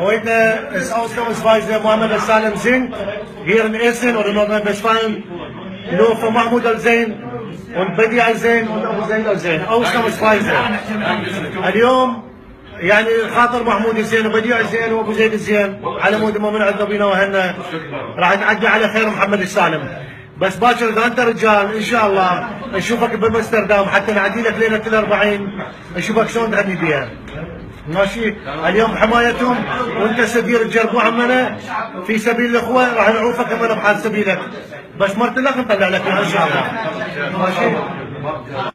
Heute ist ausnahmsweise Mohammed Salim Singh hier in Essen oder Nordrhein-Westfalen nur für Mahmoud Al-Zain und Bedi Al-Zain und Abu Zaid Al-Zain ausnahmsweise. اليوم يعني خاطر محمود الزين وبديع الزين وابو زيد الزين على مود ما منعذوا بينا وهنا راح تعدي على خير محمد السالم. بس باكر اذا انت رجال ان شاء الله نشوفك بامستردام حتى نعدي لك ليله ال40 نشوفك شلون تهني بيها. ماشي اليوم حمايتهم وانت سدير الجرب عمنا في سبيل الاخوه راح نعوفك كمان بحال سبيلك. بس مرت لك نطلع لك ان شاء الله. ماشي.